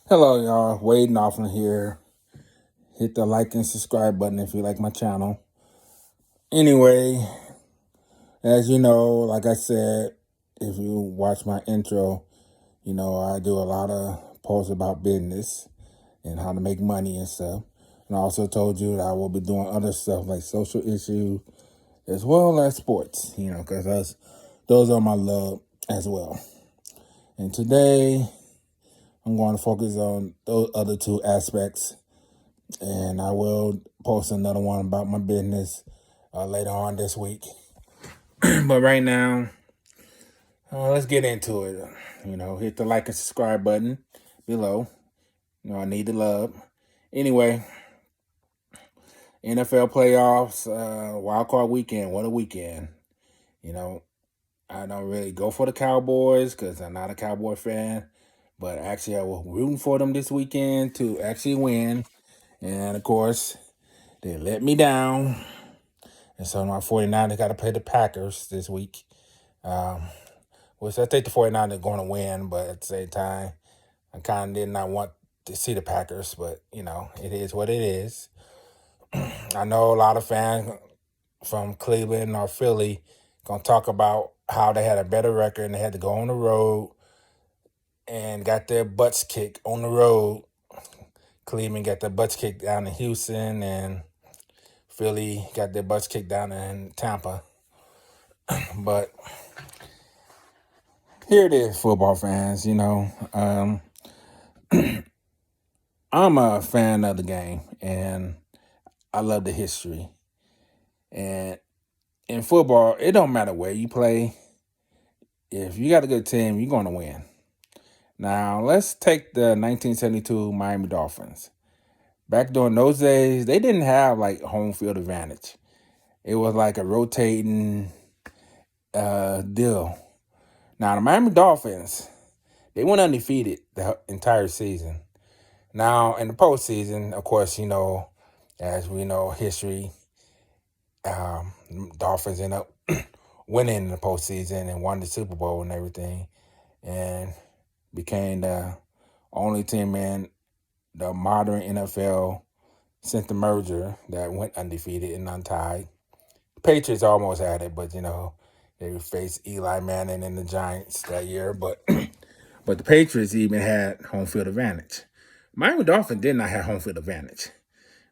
Hello, y'all. Wade Knopfler here. Hit the like and subscribe button if you like my channel. Anyway, as you know, like I said, if you watch my intro, I do a lot of posts about business and how to make money and stuff. And I also told you that I will be doing other stuff like social issues as well as sports, because those are my love as well. And today, I'm going to focus on those other two aspects, and I will post another one about my business later on this week. But right now, let's get into it. Hit the like and subscribe button below. I need the love. Anyway, NFL playoffs, wild card weekend. What a weekend! I don't really go for the Cowboys because I'm not a Cowboy fan, but actually I was rooting for them this weekend to actually win. And of course, they let me down. And so my 49ers got to play the Packers this week, which I think the 49ers are going to win, but at the same time, I kind of did not want to see the Packers, but, it is what it is. I know a lot of fans from Cleveland or Philly going to talk about how they had a better record and they had to go on the road and got their butts kicked on the road. Cleveland got their butts kicked down in Houston, and Philly got their butts kicked down in Tampa. But here it is, football fans. I'm a fan of the game, and I love the history. And in football, it don't matter where you play. If you got a good team, you're going to win. Now, let's take the 1972 Miami Dolphins. Back during those days, they didn't have like home field advantage. It was like a rotating deal. Now, the Miami Dolphins, they went undefeated the entire season. Now, in the postseason, of course, as we know, history, Dolphins end up winning in the postseason and won the Super Bowl and everything, and became the only team in the modern NFL since the merger that went undefeated and untied. The Patriots almost had it, but they faced Eli Manning and the Giants that year. But but the Patriots even had home field advantage. Miami Dolphins did not have home field advantage.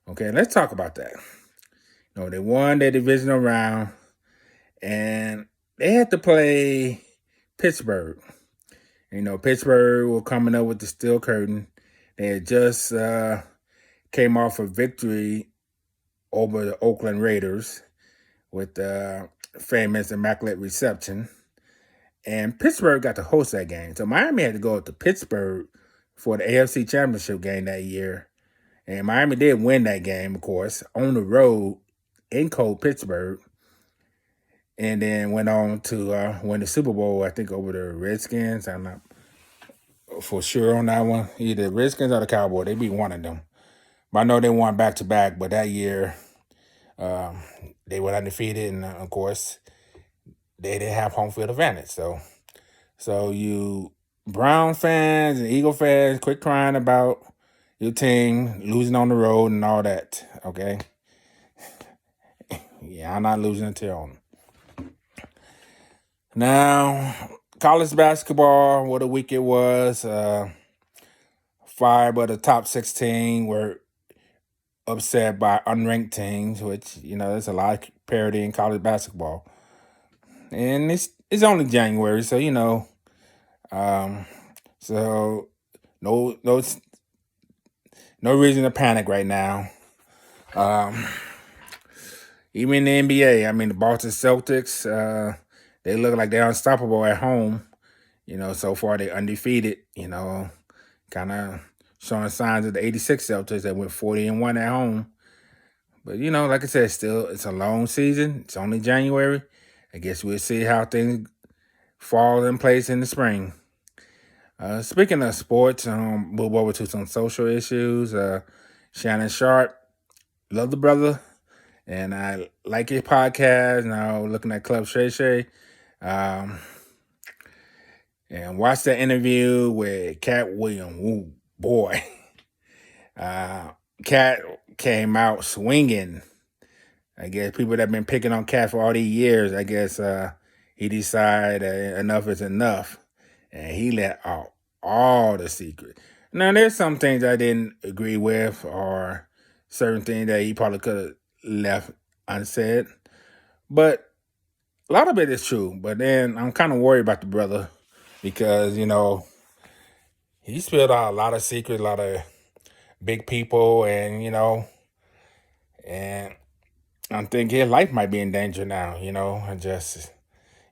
Okay, let's talk about that. They won their divisional round, and they had to play Pittsburgh. Pittsburgh were coming up with the steel curtain. They had just came off a victory over the Oakland Raiders with the famous Immaculate Reception. And Pittsburgh got to host that game. So Miami had to go to Pittsburgh for the AFC Championship game that year. And Miami did win that game, of course, on the road in cold Pittsburgh. And then went on to win the Super Bowl, I think, over the Redskins. I'm not for sure on that one. Either Redskins or the Cowboys. They beat one of them. But I know they won back-to-back. But that year, they went undefeated. And, of course, they didn't have home field advantage. So you Brown fans and Eagle fans, quit crying about your team losing on the road and all that, okay? Yeah, I'm not losing to them. Now, college basketball, what a week it was. 5 of the top 16 were upset by unranked teams, which, there's a lot of parity in college basketball. And it's only January, so, so no reason to panic right now. Even in the NBA, I mean, the Boston Celtics, they look like they're unstoppable at home. So far they're undefeated, kind of showing signs of the 86 Celtics that went 40-1 at home. But, like I said, still, it's a long season. It's only January. I guess we'll see how things fall in place in the spring. Speaking of sports, we'll move over to some social issues. Shannon Sharp, love the brother, and I like his podcast. Now looking at Club Shay Shay, and watch that interview with Katt Williams. Woo. boy, Katt came out swinging. I guess people that have been picking on Katt for all these years, I guess he decided enough is enough, and he let out all the secret. Now, there's some things I didn't agree with, or certain things that he probably could have left unsaid, but a lot of it is true. But then I'm kind of worried about the brother because he spilled out a lot of secrets, a lot of big people, and and I'm thinking his life might be in danger now. And just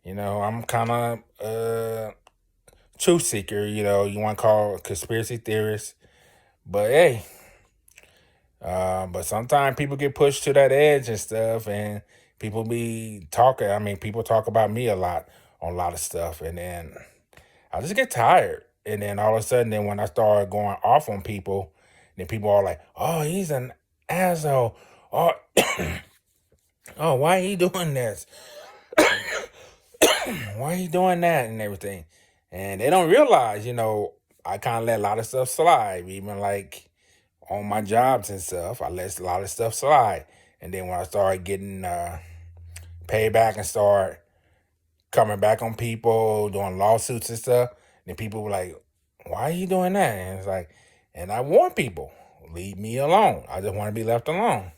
I'm kind of truth seeker. You want to call conspiracy theorist, but hey, but sometimes people get pushed to that edge and stuff, and people be talking. I mean, people talk about me a lot on a lot of stuff, and then I just get tired. And then all of a sudden, then when I start going off on people, then people are like, "Oh, he's an asshole." Oh, oh, why he doing this? Why he doing that and everything? And they don't realize, I kind of let a lot of stuff slide, even like on my jobs and stuff. I let a lot of stuff slide. And then when I started getting payback and start coming back on people, doing lawsuits and stuff, then people were like, why are you doing that? And it's like, and I warn people, leave me alone. I just want to be left alone.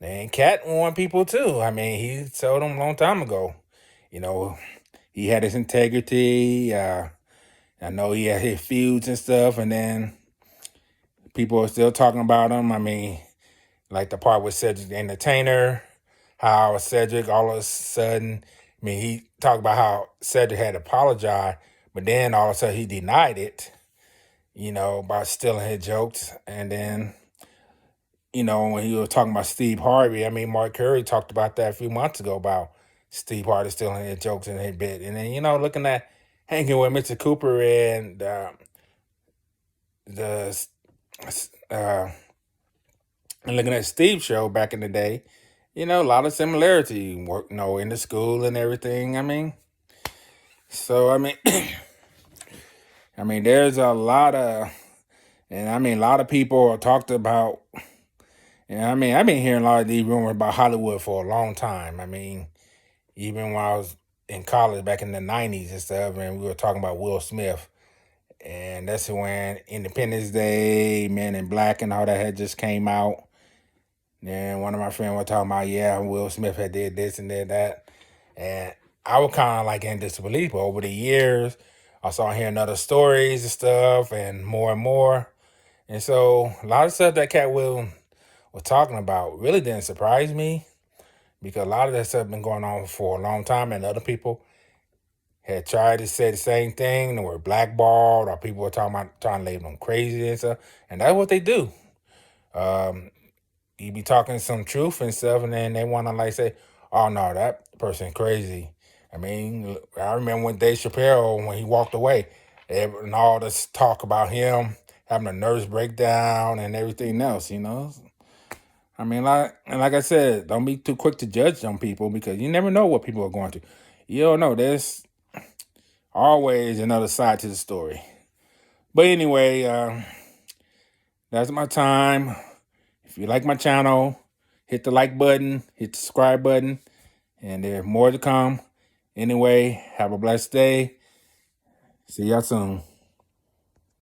And Katt warned people too. I mean, he told them a long time ago. He had his integrity. I know he had his feuds and stuff, and then people are still talking about him. I mean, like the part with Cedric the Entertainer, how Cedric all of a sudden, he talked about how Cedric had apologized, but then all of a sudden he denied it, about stealing his jokes. And then, when he was talking about Steve Harvey, Mark Curry talked about that a few months ago about Steve Harvey stealing his jokes in his bit. And then, looking at hanging with Mr. Cooper and the and looking at Steve's show back in the day, a lot of similarity, work, in the school and everything. So there's a lot of, and a lot of people talked about, I've been hearing a lot of these rumors about Hollywood for a long time. Even when I was in college back in the 90s and stuff, and we were talking about Will Smith. And that's when Independence Day, Men in Black, and all that had just came out. And one of my friends was talking about, yeah, Will Smith had did this and did that. And I was kind of like in disbelief. But over the years, I started hearing other stories and stuff and more. And so a lot of stuff that Katt Williams was talking about really didn't surprise me, because a lot of that stuff been going on for a long time, and other people had tried to say the same thing and were blackballed, or people were trying to label them crazy and stuff. And that's what they do. You be talking some truth and stuff, and then they want to say, oh no, that person crazy. I remember when Dave Chappelle, when he walked away, and all this talk about him having a nervous breakdown and everything else, like I said, don't be too quick to judge some people, because you never know what people are going through. You don't know. There's always another side to the story. But anyway, that's my time. If you like my channel, hit the like button, hit the subscribe button, and there's more to come. Anyway, have a blessed day. See y'all soon.